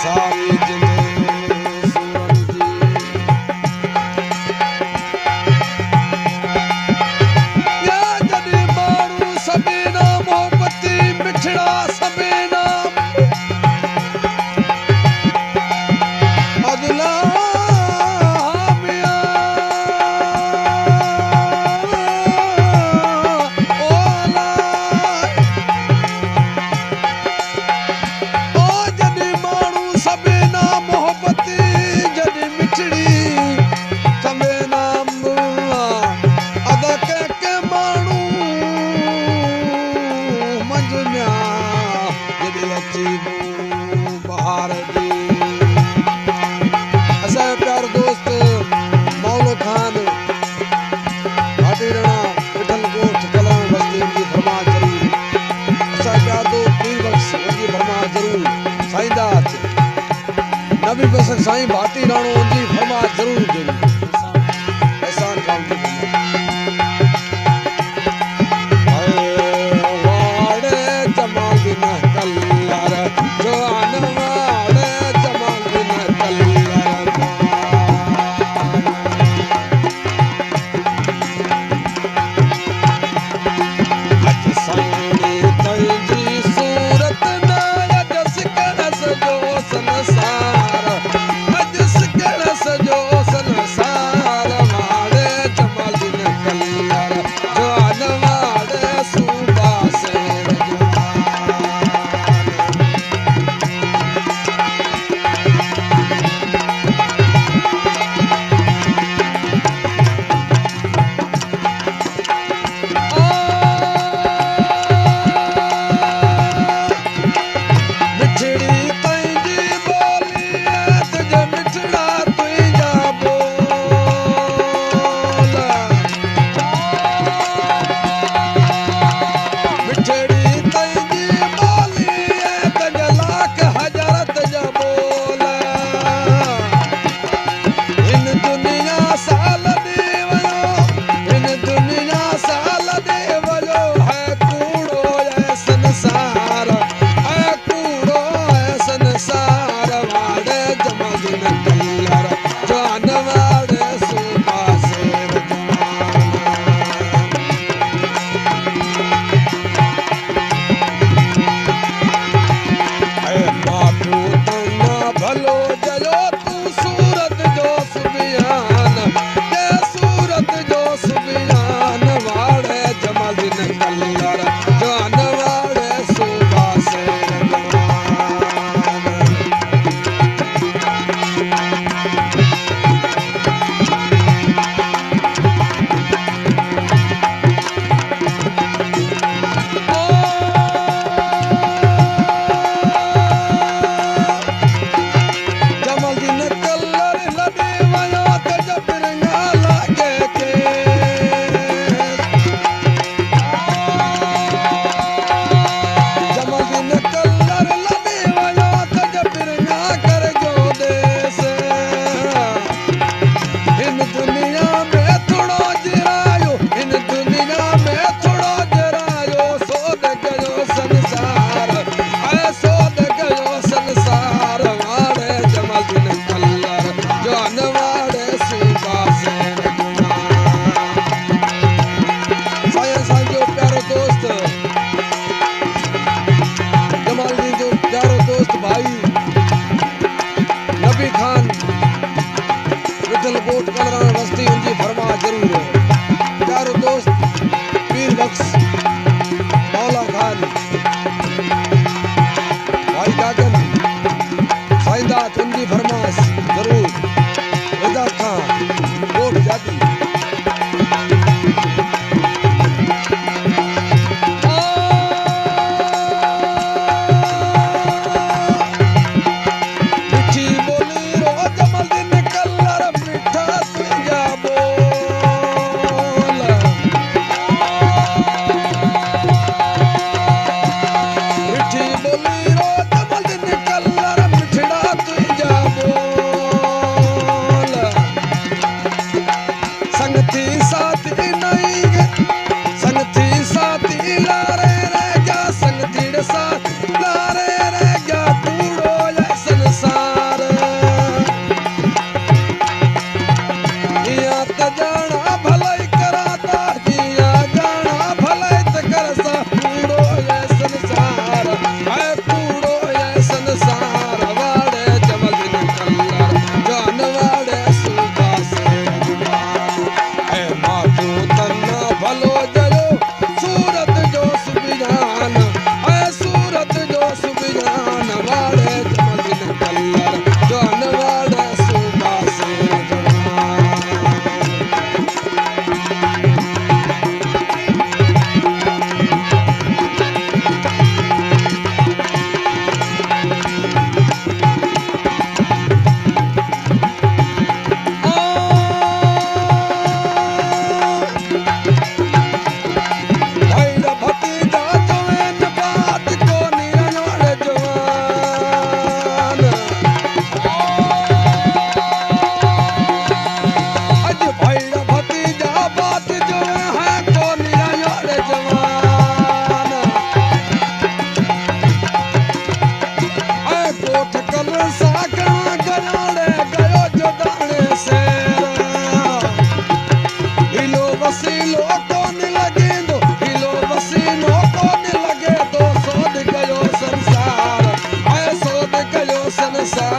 सारी जिंद सुवन जी या जॾहिं माण्हू सभेना मोहबती मिठड़ा सभेना अदला बहार दी असां प्यार दोस्त मौलो खान भाटी राणा विठल गोठ कलाण बस्ती उनकी फरमाइश जरूर असां प्यार दोस्त पीर बख्श उनकी फरमाइश जरूर साईंदास नबी बसक साईं भाटी राणो उनकी फरमाइश जरूर जरूर एहसान खान की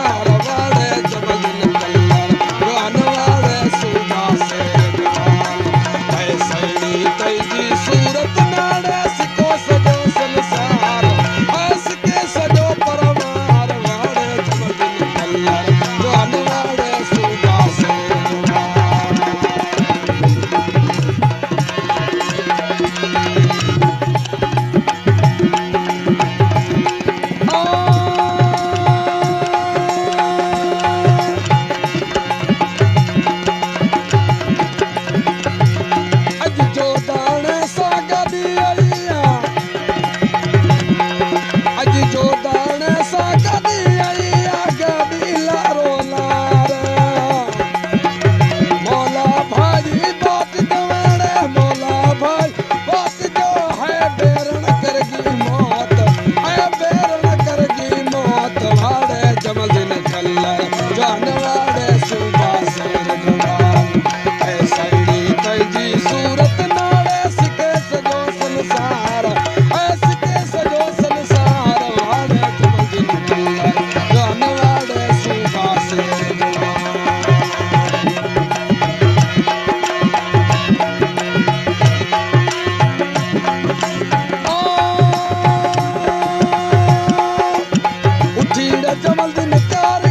सार वाड़े जमल दिन कल्लर गान वाड़े सूबा से जवान ऐसड़ी तैजी सूरत नाड़े सिको सजो संसार आस के सजो परमार वाड़े जमल दिन कल्लर गान वाड़े सूबा से जवान अज जो दाने सागा दी आईया अज जो दाने सागा दी आईया गदी लारो लार मौला भाई बात दवाड़े मौला भाई बात जो है बेरण करगी मौत है बेरण करगी मौत वाड़े जमल दिन कल्लर जान वाड़े सूबा से जवान ऐसड़ी तैजी सूरत नाड़े सिके सजो संसार सिके सजो संसार वाड़े जमल दिन कल्लर जान वाड़े सूबा से जवान उठीड़ जमल दिन कार